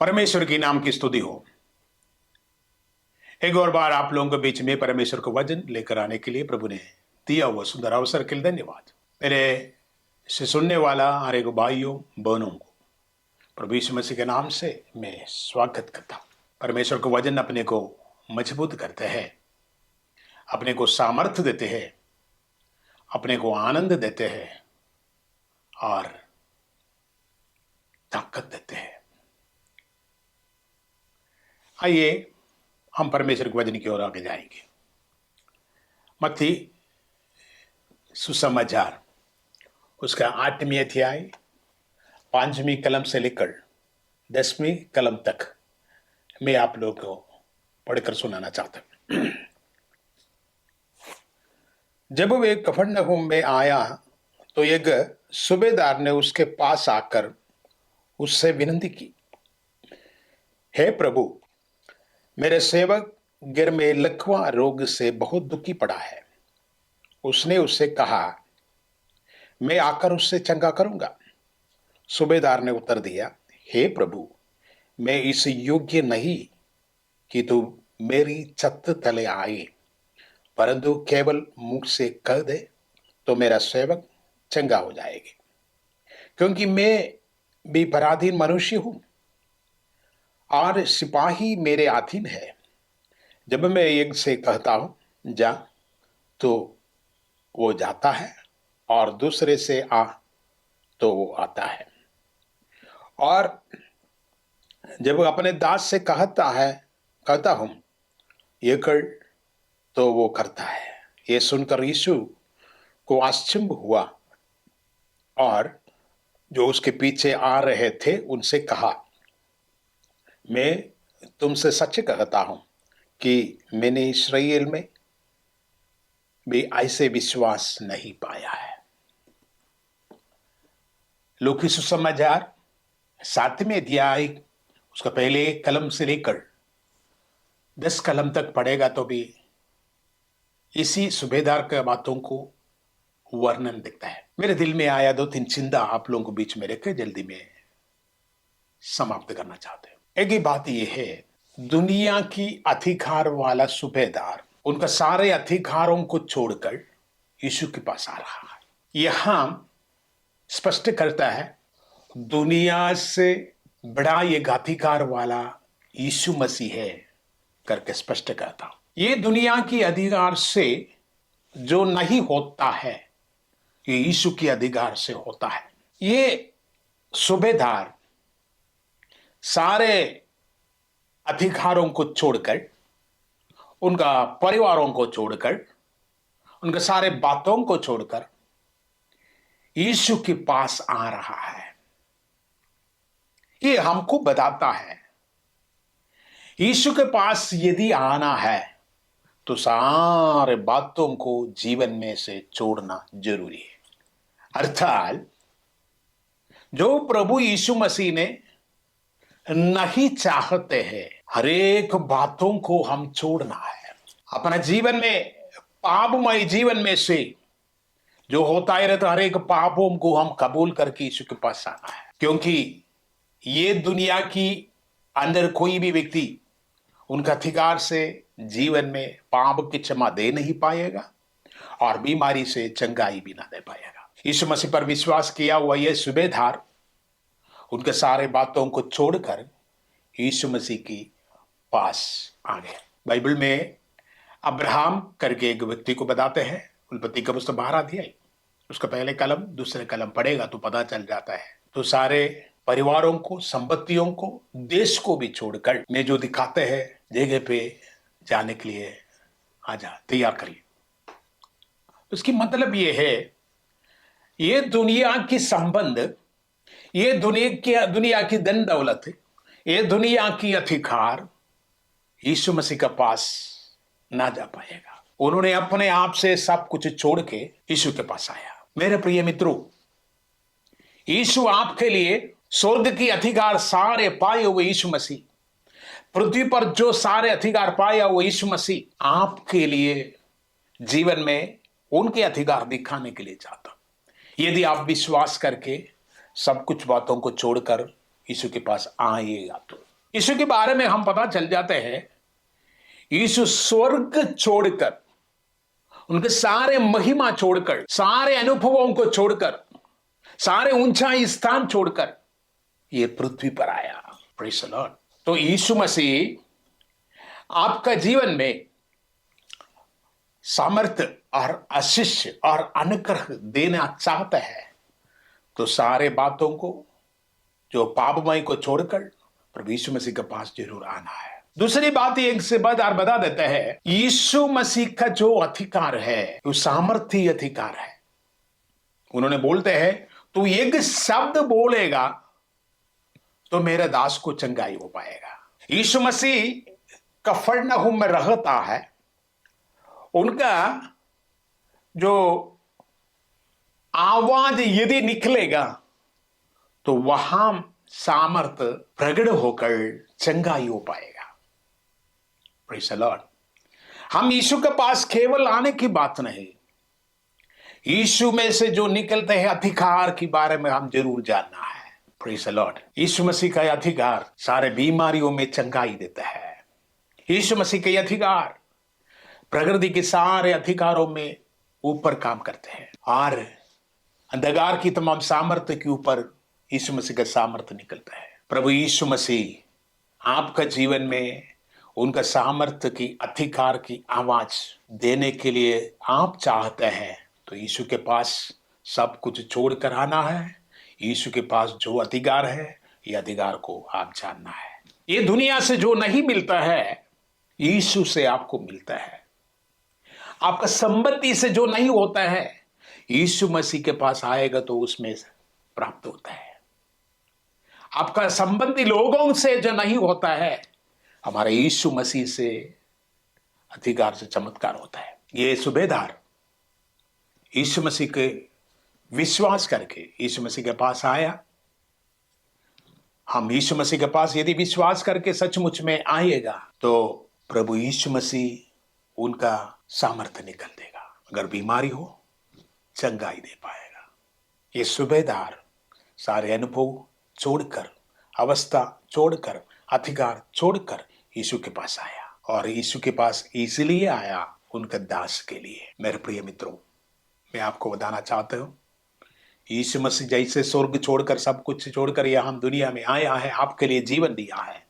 परमेश्वर की नाम की स्तुति हो। एक और बार आप लोगों के बीच में परमेश्वर को वचन लेकर आने के लिए प्रभु ने दिया हुआ सुंदर अवसर के लिए धन्यवाद। मेरे से सुनने वाला हर एक भाइयों बहनों को प्रभु यीशु मसीह के नाम से मैं स्वागत करता हूं। परमेश्वर को वचन अपने को मजबूत करते हैं, अपने को सामर्थ्य देते हैं, अपने को आनंद देते हैं और ताकत देते हैं। आइए हम परमेश्वर के वचन की ओर आगे जाएंगे। मत्ती सुसमाचार उसका 8वीं अध्याय 5वीं कलम से लेकर 10वीं कलम तक मैं आप लोगों को पढ़कर सुनाना चाहता हूं। जब वे कफरनहूम में आया तो एक सूबेदार ने उसके पास आकर उससे विनती की, हे प्रभु, मेरे सेवक गिर में लकवा रोग से बहुत दुखी पड़ा है। उसने उससे कहा, मैं आकर उससे चंगा करूंगा। सूबेदार ने उत्तर दिया, हे प्रभु, मैं इस योग्य नहीं कि तू मेरी छत तले आए, परंतु केवल मुख से कह दे तो मेरा सेवक चंगा हो जाएगी। क्योंकि मैं भी पराधीन मनुष्य हूं और सिपाही मेरे अधीन है। जब मैं एक से कहता हूं जा, तो वो जाता है, और दूसरे से आ तो वो आता है, और जब अपने दास से कहता हूं ये कर तो वो करता है। ये सुनकर यीशु को आश्चर्य हुआ और जो उसके पीछे आ रहे थे उनसे कहा, मैं तुमसे सच कहता हूं कि मैंने इस्राएल में भी ऐसे विश्वास नहीं पाया है। लूका सुसमाचार 7वें अध्याय उसका पहले कलम से लेकर 10 कलम तक पढ़ेगा तो भी इसी सूबेदार के बातों को वर्णन दिखता है। मेरे दिल में आया 2-3 चिंता आप लोगों को बीच में रखकर जल्दी में समाप्त करना चाहते हैं। एक ही बात यह है, दुनिया की अधिकार वाला सूबेदार उनका सारे अधिकारों को छोड़कर यीशु के पास आ रहा है। यहां स्पष्ट करता है, दुनिया से बड़ा एक अधिकार वाला यीशु मसीह है करके स्पष्ट करता हूं। ये दुनिया की अधिकार से जो नहीं होता है, ये यीशु के अधिकार से होता है। ये सूबेदार सारे अधिकारों को छोड़कर, उनका परिवारों को छोड़कर, उनके सारे बातों को छोड़कर यीशु के पास आ रहा है। ये हमको बताता है, यीशु के पास यदि आना है तो सारे बातों को जीवन में से छोड़ना जरूरी है। अर्थात जो प्रभु यीशु मसीह ने नहीं चाहते हैं, हरेक बातों को हम छोड़ना है। अपने जीवन में पापमय जीवन में से जो होता है रहता, हर एक पापों को हम कबूल करके यीशु के पास आना है। क्योंकि ये दुनिया की अंदर कोई भी व्यक्ति उनका अधिकार से जीवन में पाप की क्षमा दे नहीं पाएगा और बीमारी से चंगाई भी ना दे पाएगा। यीशु मसीह पर विश्वास किया हुआ यह सूबेदार उनके सारे बातों को छोड़कर यीशु मसीह की पास आ गए। बाइबल में अब्राहम करके एक व्यक्ति को बताते हैं। उत्पत्ति का पुस्तक 12 अध्याय उसका पहले कलम दूसरे कलम पढ़ेगा तो पता चल जाता है। तो सारे परिवारों को, संपत्तियों को, देश को भी छोड़कर मैं जो दिखाते हैं जगह पे जाने के लिए आजा, तैयार करिए। उसकी मतलब ये है, ये दुनिया की संबंध, ये दुनिया की धन दौलत, ये दुनिया की अधिकार यीशु मसीह के पास ना जा पाएगा। उन्होंने अपने आप से सब कुछ छोड़ के यीशु के पास आया। मेरे प्रिय मित्रों, यीशु आपके लिए स्वर्ग की अधिकार सारे पाए हुए यीशु मसीह, पृथ्वी पर जो सारे अधिकार पाया हुआ यीशु मसीह आपके लिए जीवन में उनके अधिकार दिखाने के लिए चाहता। यदि आप विश्वास करके सब कुछ बातों को छोड़कर यीशु के पास आइएगा तो यीशु के बारे में हम पता चल जाते हैं, यीशु स्वर्ग छोड़कर, उनके सारे महिमा छोड़कर, सारे अनुभवों को छोड़कर, सारे ऊंचाई स्थान छोड़कर ये पृथ्वी पर आया। Praise the Lord. तो यीशु मसीह आपका जीवन में सामर्थ्य और आशीष और अनुग्रह देना चाहता है, तो सारे बातों को, जो पापमय को छोड़कर प्रभु यीशु मसीह के पास जरूर आना है। दूसरी बात एक से बता देता है, यीशु मसीह का जो अधिकार है वो सामर्थ्य अधिकार है। उन्होंने बोलते हैं, तू एक शब्द बोलेगा तो मेरे दास को चंगाई हो पाएगा। यीशु मसीह कफरनहूम में रहता है, उनका जो आवाज यदि निकलेगा तो वहां सामर्थ प्रकट होकर चंगाई हो पाएगा। Praise the Lord. हम यीशु के पास केवल आने की बात नहीं, यीशु में से जो निकलते हैं अधिकार के बारे में हम जरूर जानना है। Praise the Lord. यीशु मसीह का अधिकार सारे बीमारियों में चंगाई देता है। यीशु मसीह के अधिकार प्रकृति के सारे अधिकारों में ऊपर काम करते हैं, और अंधकार की तमाम सामर्थ्य के ऊपर यीशु मसीह का सामर्थ्य निकलता है। प्रभु यीशु मसीह आपका जीवन में उनका सामर्थ्य की अधिकार की आवाज देने के लिए आप चाहते हैं, तो यीशु के पास सब कुछ छोड़कर आना है। यीशु के पास जो अधिकार है, ये अधिकार को आप जानना है। ये दुनिया से जो नहीं मिलता है, यीशु से आपको मिलता है। आपका संपत्ति से जो नहीं होता है, यीशु मसीह के पास आएगा तो उसमें प्राप्त होता है। आपका संबंधी लोगों से जो नहीं होता है, हमारे यीशु मसीह से अधिकार से चमत्कार होता है। ये सूबेदार यीशु मसीह के विश्वास करके यीशु मसीह के पास आया। हम यीशु मसीह के पास यदि विश्वास करके सचमुच में आएगा तो प्रभु यीशु मसीह उनका सामर्थ्य निकल देगा। अगर बीमारी हो, चंगाई दे पाएगा। ये सूबेदार सारे अनुभव छोड़कर, अवस्था छोड़कर, अधिकार छोड़कर यीशु के पास आया, और यीशु के पास इसलिए आया उनका दास के लिए। मेरे प्रिय मित्रों, मैं आपको बताना चाहता हूं, यीशु मसीह जैसे स्वर्ग छोड़कर, सब कुछ छोड़कर यहां दुनिया में आया है, आपके लिए जीवन दिया है,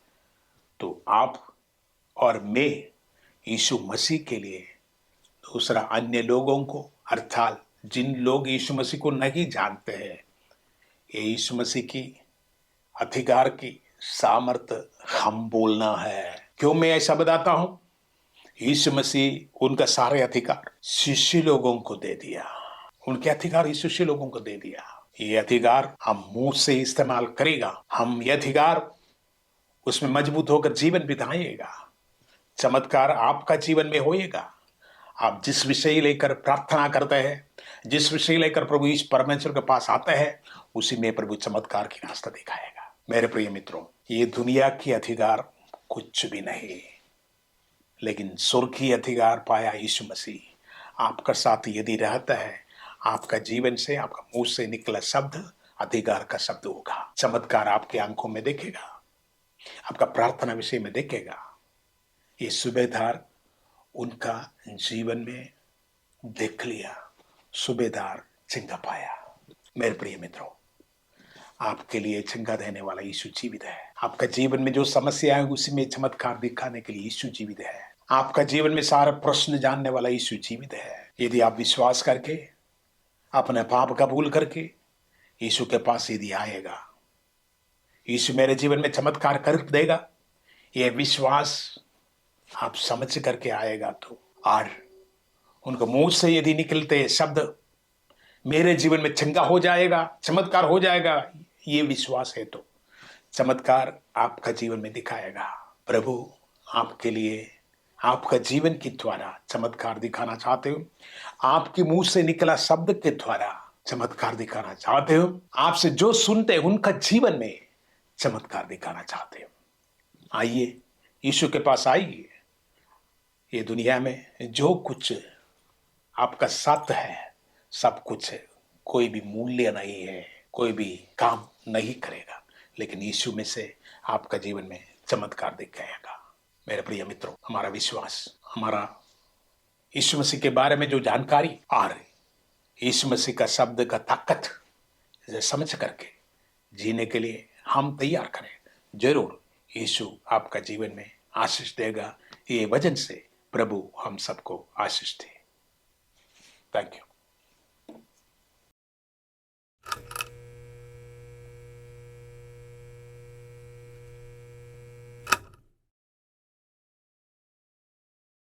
तो आप और मैं यीशु मसीह के लिए दूसरा अन्य लोगों को, अर्थात जिन लोग यीशु मसीह को नहीं जानते हैं, ये यीशु मसीह की अधिकार की सामर्थ्य हम बोलना है। क्यों मैं ऐसा बताता हूं? यीशु मसीह उनका सारे अधिकार शिष्य लोगों को दे दिया। उनके अधिकार शिष्य लोगों को दे दिया। ये अधिकार हम मुंह से इस्तेमाल करेगा, हम ये अधिकार उसमें मजबूत होकर जीवन बिताएगा। चमत्कार आपका जीवन में होएगा। आप जिस विषय लेकर प्रार्थना करते हैं, जिस विषय लेकर प्रभु इस परमेश्वर के पास आते हैं, उसी में प्रभु चमत्कार की रास्ता दिखाएगा। मेरे प्रिय मित्रों, ये दुनिया की अधिकार कुछ भी नहीं, लेकिन स्वर्गीय अधिकार पाया यीशु मसीह आपका साथ यदि रहता है, आपका जीवन से, आपका मुंह से निकला शब्द अधिकार का शब्द होगा। चमत्कार आपके आंखों में देखेगा, आपका प्रार्थना विषय में देखेगा। ये सूबेदार उनका जीवन में देख लिया, सूबेदार चंगा पाया। मेरे प्रिय मित्रों, आपके लिए चंगा देने वाला यीशु जीवित है। आपका जीवन में जो समस्या है उसी में चमत्कार दिखाने के लिए यीशु जीवित है। आपका जीवन में सारा प्रश्न जानने वाला यीशु जीवित है। यदि आप विश्वास करके, अपने पाप कबूल करके यीशु के पास यदि आएगा, यीशु मेरे जीवन में चमत्कार कर देगा, यह विश्वास आप समझ करके आएगा तो, और उनको मुंह से यदि निकलते शब्द मेरे जीवन में चंगा हो जाएगा, चमत्कार हो जाएगा, ये विश्वास है तो चमत्कार आपका जीवन में दिखाएगा। प्रभु आपके लिए, आपका जीवन के द्वारा चमत्कार दिखाना चाहते हो। आपके मुंह से निकला शब्द के द्वारा चमत्कार दिखाना चाहते हो। आपसे जो सुनते हैं उनका जीवन में चमत्कार दिखाना चाहते हो। आइए यीशु के पास आइए। ये दुनिया में जो कुछ आपका सत्य है, सब कुछ है, कोई भी मूल्य नहीं है, कोई भी काम नहीं करेगा, लेकिन यीशु में से आपका जीवन में चमत्कार दिखाएगा। मेरे प्रिय मित्रों, हमारा विश्वास, हमारा यीशु मसीह के बारे में जो जानकारी और यीशु मसीह का शब्द का ताकत इसे समझ करके जीने के लिए हम तैयार करें। जरूर यीशु आपका जीवन में आशीष देगा। ये वचन से प्रभु हम सबको आशीष दे। Thank you.